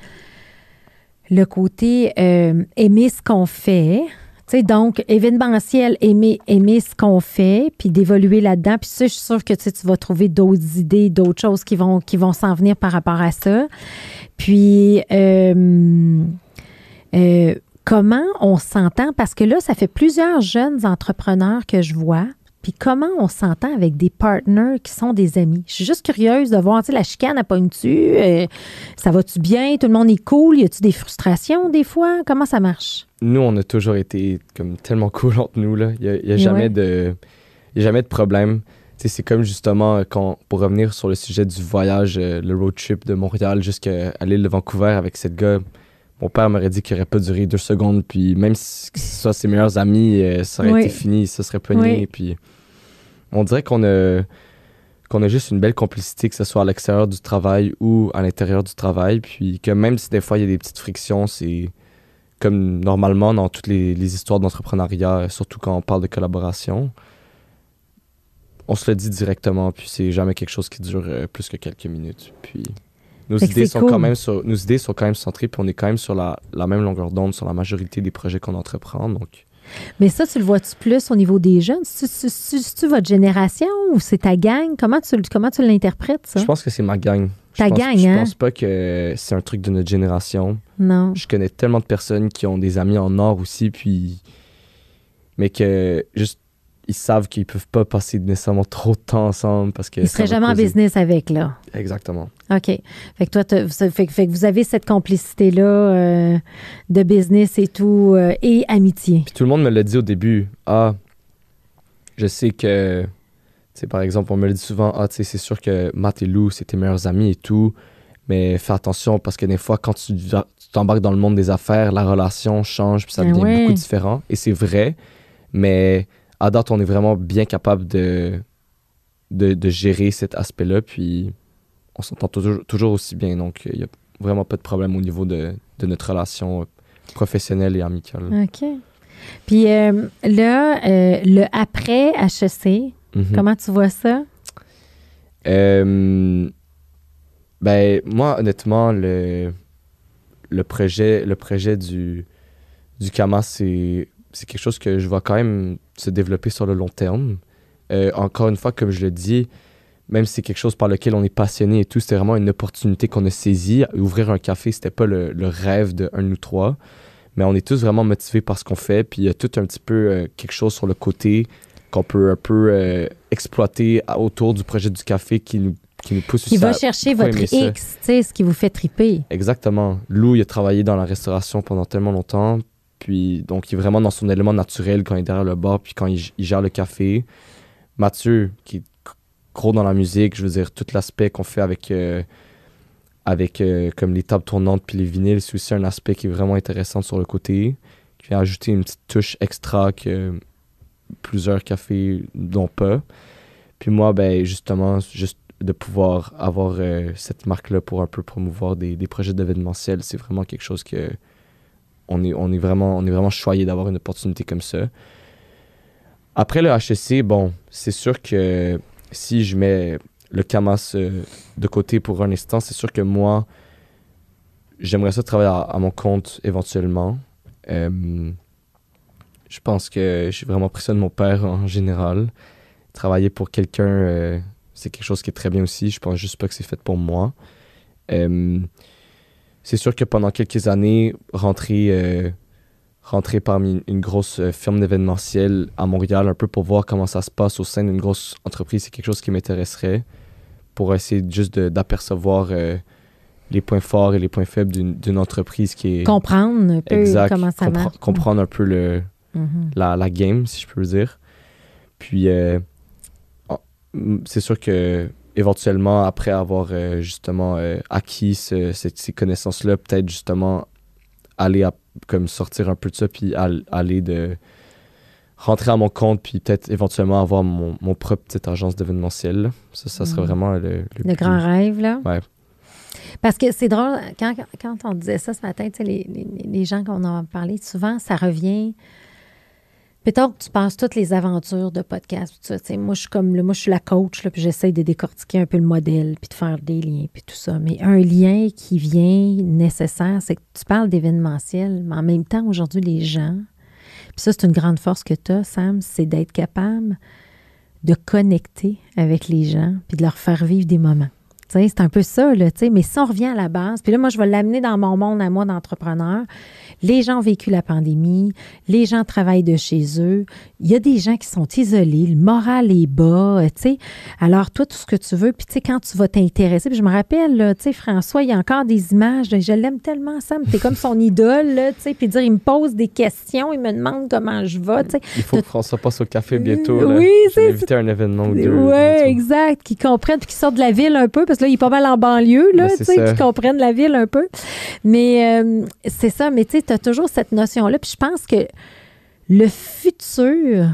aimer ce qu'on fait. Tu sais, donc, événementiel, aimer ce qu'on fait, puis d'évoluer là-dedans. Puis ça, je suis sûre que tu vas trouver d'autres idées, d'autres choses qui vont s'en venir par rapport à ça. Puis, comment on s'entend? Parce que là, ça fait plusieurs jeunes entrepreneurs que je vois. Puis comment on s'entend avec des partners qui sont des amis? Je suis juste curieuse de voir, tu sais, la chicane n'a pas une dessus. Ça va-tu bien? Tout le monde est cool? Y a-tu des frustrations des fois? Comment ça marche? Nous, on a toujours été comme tellement cool entre nous, là. Il y a jamais de problème. Tu sais, c'est comme justement, pour revenir sur le sujet du voyage, le road trip de Montréal jusqu'à l'île de Vancouver avec cette gars, mon père m'aurait dit qu'il n'aurait pas duré 2 secondes, puis même si ce soit ses meilleurs amis, ça aurait été fini, ça serait pogné. Puis on dirait qu'on a juste une belle complicité, que ce soit à l'extérieur du travail ou à l'intérieur du travail, puis que même si des fois il y a des petites frictions, c'est comme normalement dans toutes les histoires d'entrepreneuriat, surtout quand on parle de collaboration, on se le dit directement, puis c'est jamais quelque chose qui dure plus que quelques minutes. Puis nos idées sont quand même centrées, puis on est quand même sur la même longueur d'onde sur la majorité des projets qu'on entreprend. Donc. Mais ça, tu le vois-tu plus au niveau des jeunes? C'est-tu votre génération ou c'est ta gang? Comment tu l'interprètes, ça? Je pense que c'est ma gang. Je pense pas que c'est un truc de notre génération. Non. Je connais tellement de personnes qui ont des amis en or aussi, mais que juste ils savent qu'ils peuvent pas passer nécessairement trop de temps ensemble parce que... Ils seraient jamais en business avec, là. Exactement. OK. Fait que toi, fait que vous avez cette complicité-là de business et tout, et amitié. Puis tout le monde me l'a dit au début. Ah, je sais que... Tu sais, par exemple, on me le dit souvent, tu sais, c'est sûr que Matt et Lou, c'est tes meilleurs amis et tout, mais fais attention parce que des fois, quand tu t'embarques dans le monde des affaires, la relation change puis ça devient beaucoup différent. Et c'est vrai, mais... À date, on est vraiment bien capable de gérer cet aspect-là, puis on s'entend toujours aussi bien. Donc, il n'y a vraiment pas de problème au niveau de notre relation professionnelle et amicale. OK. Puis là, le après HEC, comment tu vois ça? Ben, moi, honnêtement, le projet du CAMA, c'est quelque chose que je vois quand même se développer sur le long terme. Encore une fois, comme je le dis, même si c'est quelque chose par lequel on est passionné et tout, c'était vraiment une opportunité qu'on a saisie. Ouvrir un café, c'était pas le rêve de un ou trois, mais on est tous vraiment motivés par ce qu'on fait. Puis il y a tout un petit peu quelque chose sur le côté qu'on peut un peu exploiter autour du projet du café qui nous pousse aussi qui va chercher votre X, tu sais, ce qui vous fait triper. Exactement. Lou, il a travaillé dans la restauration pendant tellement longtemps. Puis, donc, il est vraiment dans son élément naturel quand il est derrière le bar, puis quand il gère le café. Mathieu, qui est gros dans la musique, je veux dire, tout l'aspect qu'on fait avec comme les tables tournantes puis les vinyles, c'est aussi un aspect qui est vraiment intéressant sur le côté, qui vient ajouter une petite touche extra que plusieurs cafés n'ont pas. Puis moi, ben justement, juste de pouvoir avoir cette marque-là pour un peu promouvoir des projets d'événementiel, c'est vraiment quelque chose que on est vraiment choyé d'avoir une opportunité comme ça. Après le HEC, bon, c'est sûr que si je mets le CAMAS de côté pour un instant, c'est sûr que moi, j'aimerais ça travailler à mon compte éventuellement. Je pense que j'ai vraiment pris ça de mon père en général. Travailler pour quelqu'un, c'est quelque chose qui est très bien aussi. Je pense juste pas que c'est fait pour moi. C'est sûr que pendant quelques années, rentrer parmi une grosse firme d'événementiel à Montréal, un peu pour voir comment ça se passe au sein d'une grosse entreprise, c'est quelque chose qui m'intéresserait pour essayer juste d'apercevoir les points forts et les points faibles d'une entreprise qui est... Comprendre un peu comment ça marche. Comprendre un peu la game, si je peux le dire. Puis, c'est sûr que éventuellement, après avoir justement acquis ces connaissances-là, peut-être justement aller comme sortir un peu de ça, puis aller rentrer à mon compte, puis peut-être éventuellement avoir mon propre petite agence d'événementiel. Là. Ça serait vraiment le grand rêve, là. Ouais. Parce que c'est drôle, quand on disait ça ce matin, tu sais, les gens qu'on a parlé, souvent, ça revient... Peut-être que tu passes toutes les aventures de podcast, tout ça. Moi, je suis la coach, là, puis j'essaie de décortiquer un peu le modèle, puis de faire des liens, puis tout ça. Mais un lien qui vient nécessaire, c'est que tu parles d'événementiel, mais en même temps, aujourd'hui, les gens, puis ça, c'est une grande force que tu as, Sam, c'est d'être capable de connecter avec les gens, puis de leur faire vivre des moments. T'sais, c'est un peu ça, là, mais si on revient à la base, puis là, moi, je vais l'amener dans mon monde à moi d'entrepreneur. Les gens ont vécu la pandémie, les gens travaillent de chez eux, il y a des gens qui sont isolés, le moral est bas, tu sais. Alors, toi, tout ce que tu veux, puis tu sais, quand tu vas t'intéresser, puis je me rappelle, là, tu sais, François, il y a encore des images, je l'aime tellement, Sam, t'es comme son idole, là, tu sais, puis dire, il me pose des questions, il me demande comment je vais, tu sais. Il faut que François passe au café bientôt, là. Oui, je vais inviter à un événement ou deux. Oui, exact, qu'ils comprennent, puis qu'ils sortent de la ville un peu, parce que là, il est pas mal en banlieue, là, tu sais, qu'ils comprennent la ville un peu. Mais c'est ça, mais tu sais, tu as toujours cette notion-là. Puis je pense que le futur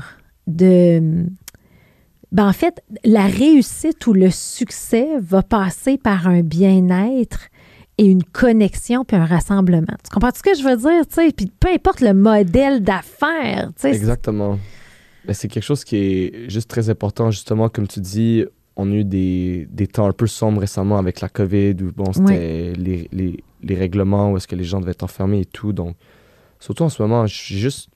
en fait, la réussite ou le succès va passer par un bien-être et une connexion puis un rassemblement. Tu comprends ce que je veux dire? Tu sais? Puis peu importe le modèle d'affaires. Tu sais, exactement. Mais c'est quelque chose qui est juste très important, justement, comme tu dis. On a eu des temps un peu sombres récemment avec la COVID, où bon, c'était les règlements, où est-ce que les gens devaient être enfermés et tout. Donc, surtout en ce moment, j'ai juste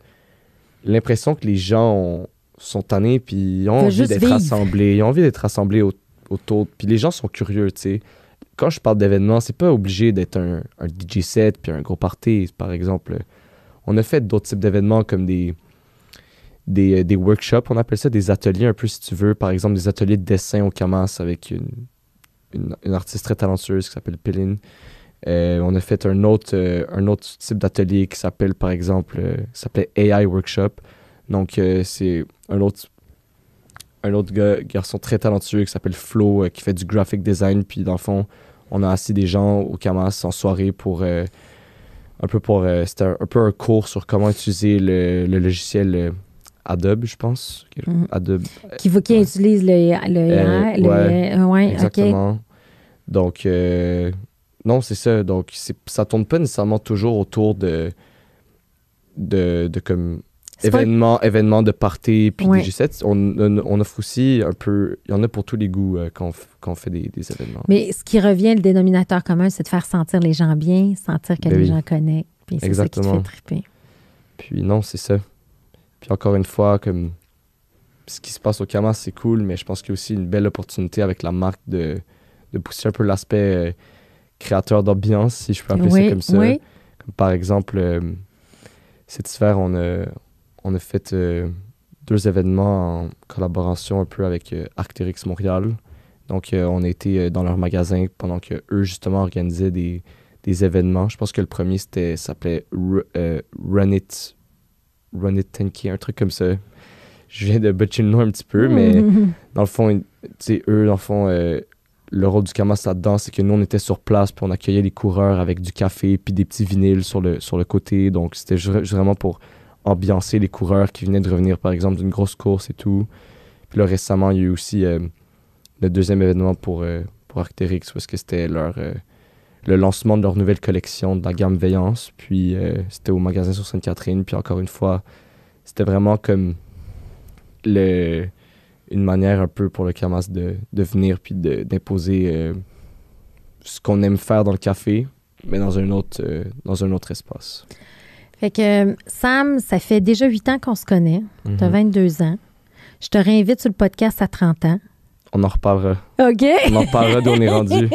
l'impression que les gens sont tannés, puis ils ont envie d'être rassemblés. Ils ont envie d'être rassemblés autour. Puis les gens sont curieux, tu sais. Quand je parle d'événements, c'est pas obligé d'être un DJ set puis un gros party. Par exemple, on a fait d'autres types d'événements comme des workshops, on appelle ça des ateliers un peu si tu veux, par exemple des ateliers de dessin au Camas avec une artiste très talentueuse qui s'appelle Péline. On a fait un autre type d'atelier qui s'appelle par exemple s'appelait AI Workshop. Donc c'est un autre garçon très talentueux qui s'appelle Flo qui fait du graphic design, puis dans le fond on a assis des gens au Camas en soirée pour c'était un peu un cours sur comment utiliser le logiciel Adobe, je pense. Adobe. Qui utilise le ouais, exactement. Okay. Donc, non, c'est ça. Donc, ça tourne pas nécessairement toujours autour de comme événements de party puis des G7. On offre aussi un peu... Il y en a pour tous les goûts quand on fait des événements. Mais ce qui revient, le dénominateur commun, c'est de faire sentir les gens bien, sentir que les gens connectent. Puis c'est ça qui te fait triper. Puis non, c'est ça. Puis encore une fois, comme ce qui se passe au Camas, c'est cool, mais je pense qu'il y a aussi une belle opportunité avec la marque de pousser un peu l'aspect créateur d'ambiance, si je peux appeler ça comme ça. Oui. Comme par exemple, cet hiver, on a fait 2 événements en collaboration un peu avec Arc'teryx Montréal. Donc, on a été dans leur magasin pendant qu'eux, justement, organisaient des événements. Je pense que le premier, s'appelait Run It 10K, un truc comme ça. Je viens de butcher le nom un petit peu, mais dans le fond, tu sais, eux, dans le fond, le rôle du Camas là-dedans, c'est que nous, on était sur place, puis on accueillait les coureurs avec du café, puis des petits vinyles sur le côté. Donc, c'était vraiment pour ambiancer les coureurs qui venaient de revenir, par exemple, d'une grosse course et tout. Puis là, récemment, il y a eu aussi le deuxième événement pour Arc'teryx, parce que c'était le lancement de leur nouvelle collection de la gamme Veillance. Puis c'était au magasin sur Sainte-Catherine. Puis encore une fois, c'était vraiment comme une manière un peu pour le Camas de venir puis d'imposer ce qu'on aime faire dans le café, mais dans un autre espace. Fait que Sam, ça fait déjà 8 ans qu'on se connaît. Tu as 22 ans. Je te réinvite sur le podcast à 30 ans. On en reparlera. OK. On en reparlera d'où on est rendu.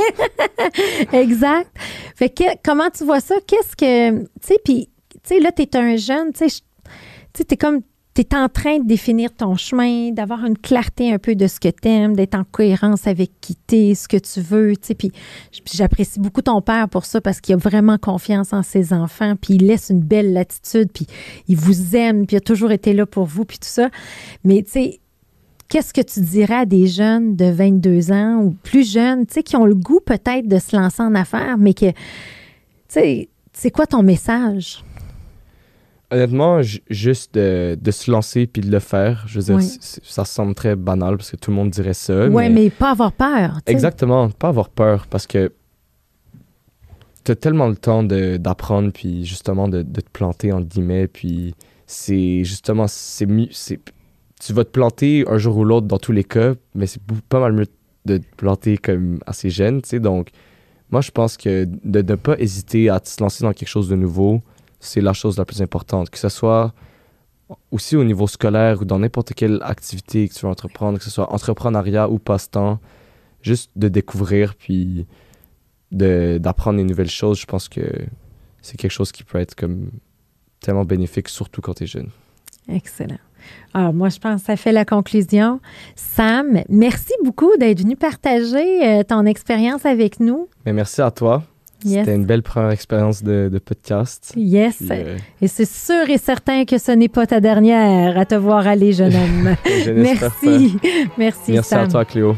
Exact. Fait que comment tu vois ça? Qu'est-ce que... Tu sais, puis, tu sais, là, t'es un jeune, tu sais, t'es comme... tu es en train de définir ton chemin, d'avoir une clarté un peu de ce que tu aimes, d'être en cohérence avec qui tu es, ce que tu veux. Tu sais, puis j'apprécie beaucoup ton père pour ça parce qu'il a vraiment confiance en ses enfants, puis il laisse une belle latitude, puis il vous aime, puis il a toujours été là pour vous, puis tout ça. Mais tu sais, qu'est-ce que tu dirais à des jeunes de 22 ans ou plus jeunes, tu sais, qui ont le goût peut-être de se lancer en affaires, mais que, tu sais, c'est quoi ton message? Honnêtement, juste de se lancer puis de le faire, je veux dire, ça semble très banal parce que tout le monde dirait ça. Oui, mais pas avoir peur. T'sais. Exactement, pas avoir peur parce que tu as tellement le temps d'apprendre puis justement de te planter, entre guillemets, puis c'est justement, tu vas te planter un jour ou l'autre dans tous les cas, mais c'est pas mal mieux de te planter comme assez jeune, tu sais, donc moi je pense que de ne pas hésiter à se lancer dans quelque chose de nouveau, c'est la chose la plus importante, que ce soit aussi au niveau scolaire ou dans n'importe quelle activité que tu veux entreprendre, que ce soit entrepreneuriat ou passe-temps, juste de découvrir puis d'apprendre des nouvelles choses, je pense que c'est quelque chose qui peut être comme tellement bénéfique, surtout quand tu es jeune. Excellent. Alors, moi, je pense que ça fait la conclusion. Sam, merci beaucoup d'être venu partager ton expérience avec nous. Mais merci à toi. Yes. C'était une belle première expérience de podcast. Yes. Puis, et c'est sûr et certain que ce n'est pas ta dernière à te voir aller, jeune homme. Merci. Merci, Sam. À toi, Cléo.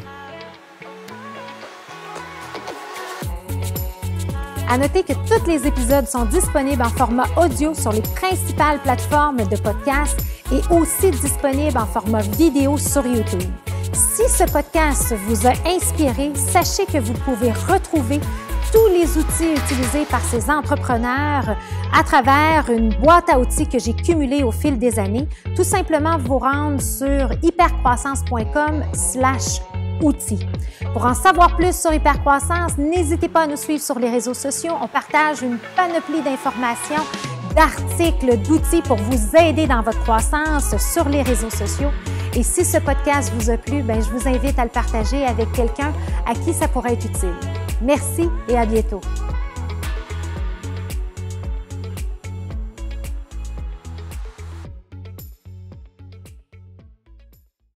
À noter que tous les épisodes sont disponibles en format audio sur les principales plateformes de podcast et aussi disponibles en format vidéo sur YouTube. Si ce podcast vous a inspiré, sachez que vous pouvez retrouver tous les outils utilisés par ces entrepreneurs à travers une boîte à outils que j'ai cumulée au fil des années. Tout simplement vous rendre sur hypercroissance.com/outils. Pour en savoir plus sur Hypercroissance, n'hésitez pas à nous suivre sur les réseaux sociaux. On partage une panoplie d'informations, d'articles, d'outils pour vous aider dans votre croissance sur les réseaux sociaux. Et si ce podcast vous a plu, je vous invite à le partager avec quelqu'un à qui ça pourrait être utile. Merci et à bientôt.